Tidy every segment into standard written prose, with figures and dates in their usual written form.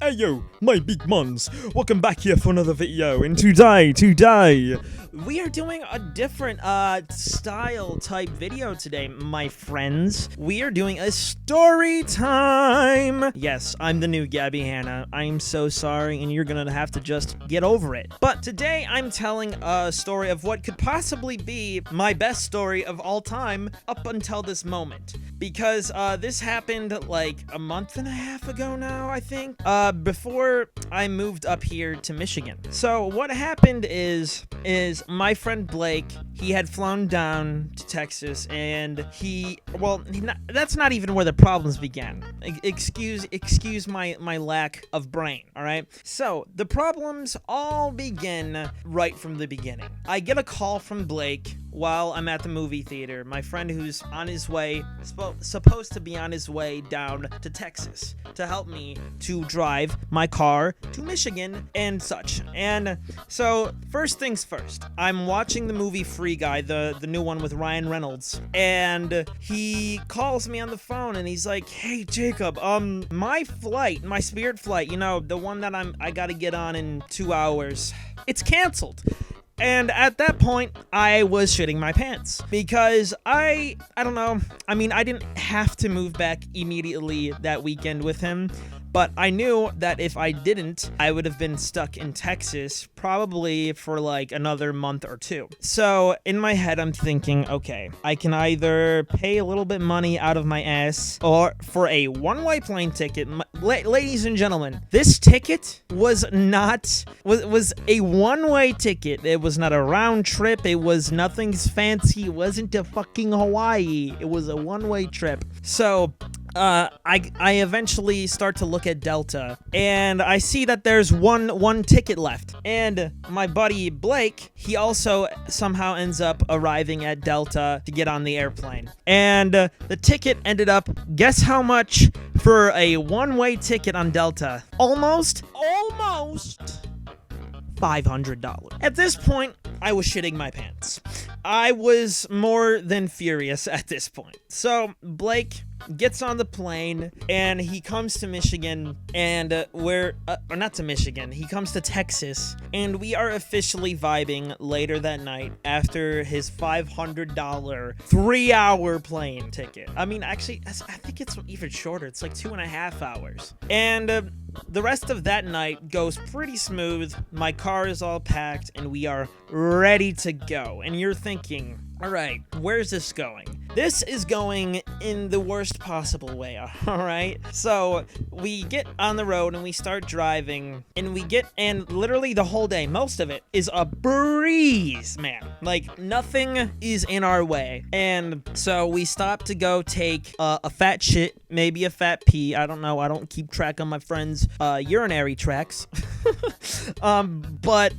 Hey yo, my big muns, welcome back here for another video, and today, we are doing a different, style type video today, my friends. We are doing a story time! Yes, I'm the new Gabby Hanna. I'm so sorry, and you're gonna have to just get over it. But today, I'm telling a story of what could possibly be my best story of all time up until this moment. Because, this happened, like, a month and a half ago now, I think. Before I moved up here to Michigan. So what happened is my friend Blake, he had flown down to Texas, and that's not even where the problems began. Excuse my lack of brain, all right? So the problems all begin right from the beginning. I get a call from Blake while I'm at the movie theater, my friend who's on his way, supposed to be on his way down to Texas to help me to drive my car to Michigan and such. And so, first things first, I'm watching the movie Free Guy, the new one with Ryan Reynolds, and he calls me on the phone and he's like, "Hey Jacob, my Spirit flight, you know, the one that I gotta get on in 2 hours, it's canceled." And at that point, I was shitting my pants because I don't know. I mean, I didn't have to move back immediately that weekend with him, but I knew that if I didn't, I would have been stuck in Texas probably for like another month or two. So in my head, I'm thinking, okay, I can either pay a little bit money out of my ass or for a one-way plane ticket. Ladies and gentlemen, this ticket was a one-way ticket. It was not a round trip. It was nothing fancy. It wasn't to fucking Hawaii. It was a one-way trip. So I eventually start to look at Delta, and I see that there's one ticket left. And my buddy Blake, he also somehow ends up arriving at Delta to get on the airplane. And the ticket ended up, guess how much for a one-way ticket on Delta? Almost $500. At this point, I was shitting my pants. I was more than furious at this point. So Blake gets on the plane and he comes to Michigan, and he comes to Texas, and we are officially vibing later that night after his $500 3-hour plane ticket. I mean, actually, I think it's even shorter. It's like 2.5 hours. And the rest of that night goes pretty smooth. My car is all packed and we are ready to go. And you're thinking, all right, where's this going? This is going in the worst possible way, all right? So we get on the road and we start driving, and literally the whole day, most of it is a breeze, man. Like, nothing is in our way. And so we stop to go take a fat shit, maybe a fat pee. I don't know. I don't keep track on my friends' urinary tracks. But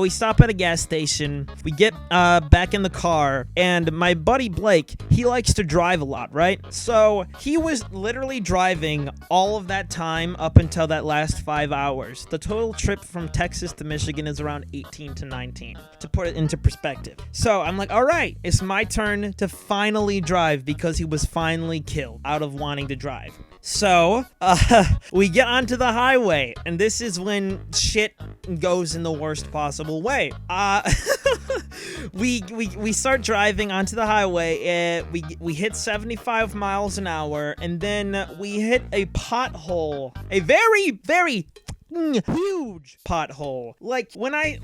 we stop at a gas station, we get back in the car, and my buddy Blake, he likes to drive a lot, right? So he was literally driving all of that time up until that last 5 hours. The total trip from Texas to Michigan is around 18 to 19, to put it into perspective. So I'm like, all right, it's my turn to finally drive, because he was finally killed out of wanting to drive. So, we get onto the highway, and this is when shit goes in the worst possible way. We start driving onto the highway, and we hit 75 miles an hour, and then we hit a pothole, a very, very huge pothole. Like, when I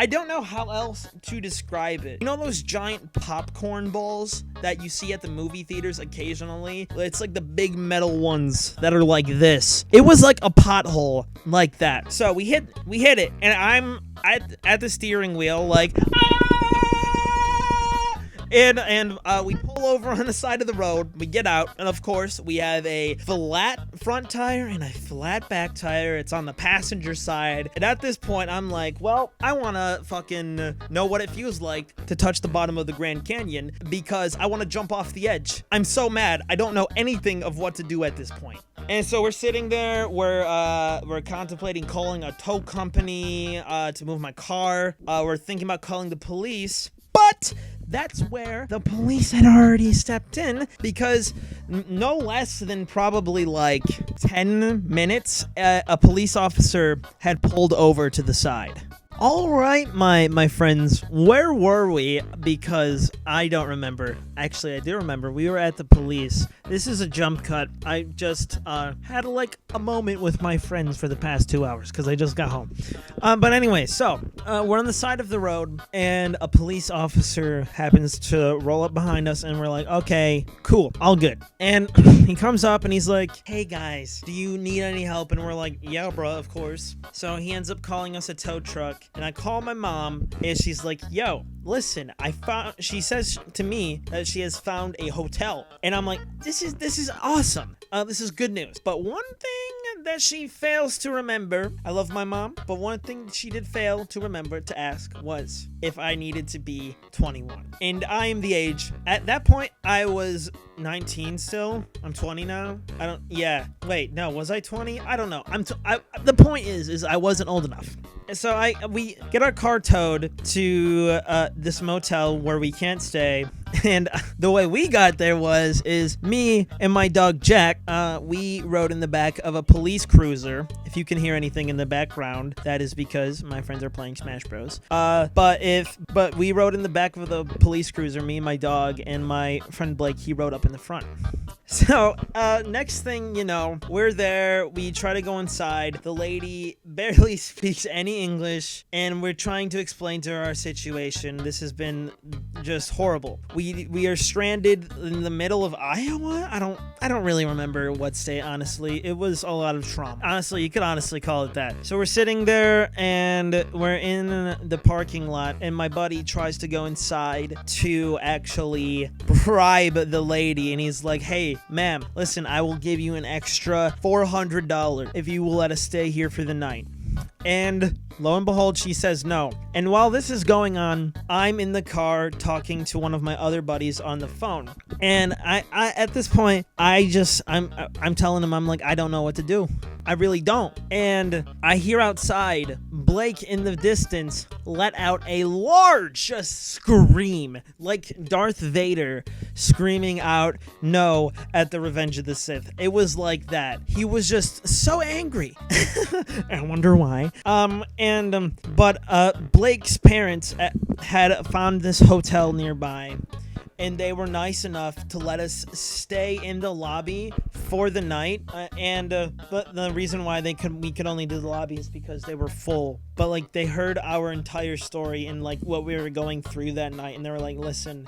don't know how else to describe it. You know those giant popcorn balls that you see at the movie theaters occasionally? It's like the big metal ones that are like this. It was like a pothole like that. So we hit it, and I'm at the steering wheel like, And we pull over on the side of the road, we get out, and of course, we have a flat front tire and a flat back tire. It's on the passenger side, and at this point, I'm like, well, I want to fucking know what it feels like to touch the bottom of the Grand Canyon, because I want to jump off the edge. I'm so mad, I don't know anything of what to do at this point. And so we're sitting there, we're contemplating calling a tow company to move my car. We're thinking about calling the police, but that's where the police had already stepped in, because no less than probably like 10 minutes, a police officer had pulled over to the side. All right, my friends, where were we? Because I don't remember. Actually, I do remember. We were at the police. This is a jump cut. I just had like a moment with my friends for the past 2 hours because I just got home. But anyway, so we're on the side of the road, and a police officer happens to roll up behind us, and we're like, okay, cool, all good. And he comes up and he's like, hey guys, do you need any help? And we're like, yeah, bro, of course. So he ends up calling us a tow truck. And I call my mom, and she's like, yo, listen, she says to me that she has found a hotel. And I'm like, this is awesome. This is good news. But one thing that she fails to remember, I love my mom, but one thing she did fail to remember to ask was if I needed to be 21. And I am the age. At that point, I was 19 still. I'm 20 now. Wait, no, was I 20? I don't know. The point is I wasn't old enough. So we get our car towed to this motel where we can't stay. And the way we got there is me and my dog Jack, we rode in the back of a police cruiser. If you can hear anything in the background, that is because my friends are playing Smash Bros. But we rode in the back of the police cruiser, me and my dog, and my friend Blake, he rode up in the front. So, next thing you know, we're there, we try to go inside, the lady barely speaks any English, and we're trying to explain to her our situation. This has been just horrible. We are stranded in the middle of Iowa? I don't really remember what state, honestly. It was a lot of trauma. Honestly, you could honestly call it that. So we're sitting there, and we're in the parking lot, and my buddy tries to go inside to actually bribe the lady, and he's like, hey, ma'am, listen, I will give you an extra $400 if you will let us stay here for the night. And lo and behold, she says no. And while this is going on, I'm in the car talking to one of my other buddies on the phone. And I at this point, I'm telling him, I'm like, I don't know what to do. I really don't. And I hear outside Blake in the distance let out a large just scream, like Darth Vader screaming out no at the Revenge of the Sith. It was like that. He was just so angry. I wonder why. But Blake's parents had found this hotel nearby, and they were nice enough to let us stay in the lobby for the night. But the reason why we could only do the lobby is because they were full. But like, they heard our entire story and like what we were going through that night, and they were like, listen,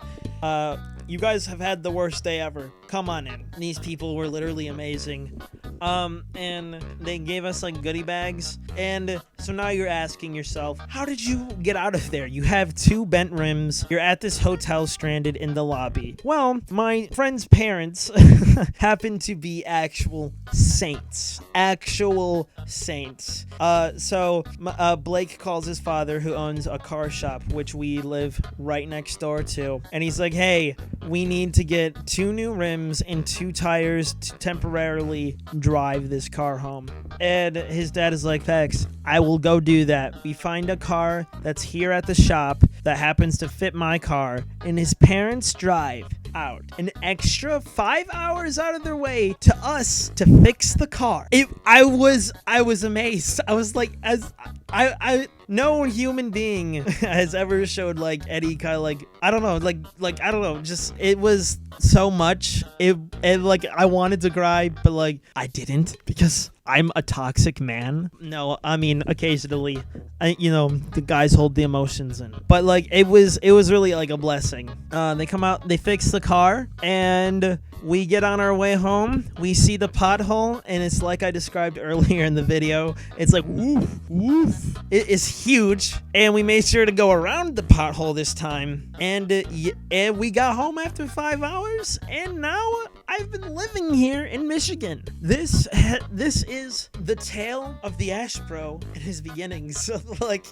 you guys have had the worst day ever. Come on in. And these people were literally amazing. And they gave us like goodie bags. And so now you're asking yourself, how did you get out of there? You have 2 bent rims. You're at this hotel stranded in the lobby. Well, my friend's parents happen to be actual saints. Actual saints. So Blake calls his father, who owns a car shop, which we live right next door to. And he's like, hey, we need to get 2 new rims and 2 tires to temporarily drive this car home. And his dad is like, thanks, I will go do that. We find a car that's here at the shop that happens to fit my car, and his parents drive out an extra 5 hours out of their way to us to fix the car. I was amazed. I was like, no human being has ever showed like any kind of like, I don't know, just it was so much. It like, I wanted to cry, but like I didn't, because I'm a toxic man. No, I mean, occasionally, the guys hold the emotions in. But like, it was really like a blessing. They come out, they fix the car, and we get on our way home. We see the pothole, and it's like I described earlier in the video. It's like, woof, woof. It is huge, and we made sure to go around the pothole this time. And we got home after 5 hours, and now I've been living here in Michigan. This is the tale of TheAshbro and his beginnings. So, like,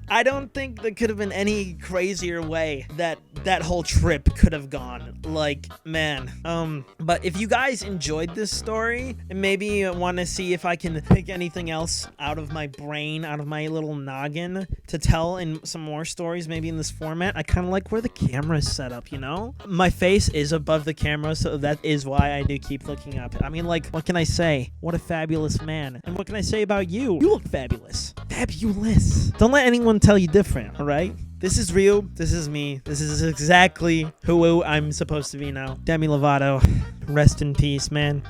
I don't think there could have been any crazier way that whole trip could have gone. Like, man, oh But if you guys enjoyed this story and maybe want to see if I can pick anything else out of my brain, out of my little noggin to tell in some more stories, maybe in this format, I kind of like where the camera is set up, you know? My face is above the camera, so that is why I do keep looking up. I mean, like, what can I say? What a fabulous man. And what can I say about you? You look fabulous. Fabulous. Don't let anyone tell you different, all right? This is real. This is me. This is exactly who I'm supposed to be now. Demi Lovato, rest in peace, man.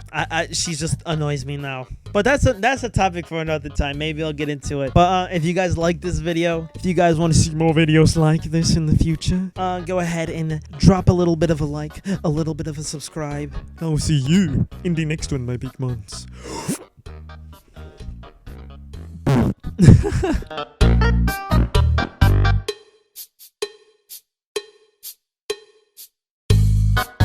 She just annoys me now. But that's a topic for another time. Maybe I'll get into it. But if you guys like this video, if you guys want to see more videos like this in the future, go ahead and drop a little bit of a like, a little bit of a subscribe. I'll see you in the next one, my big mons.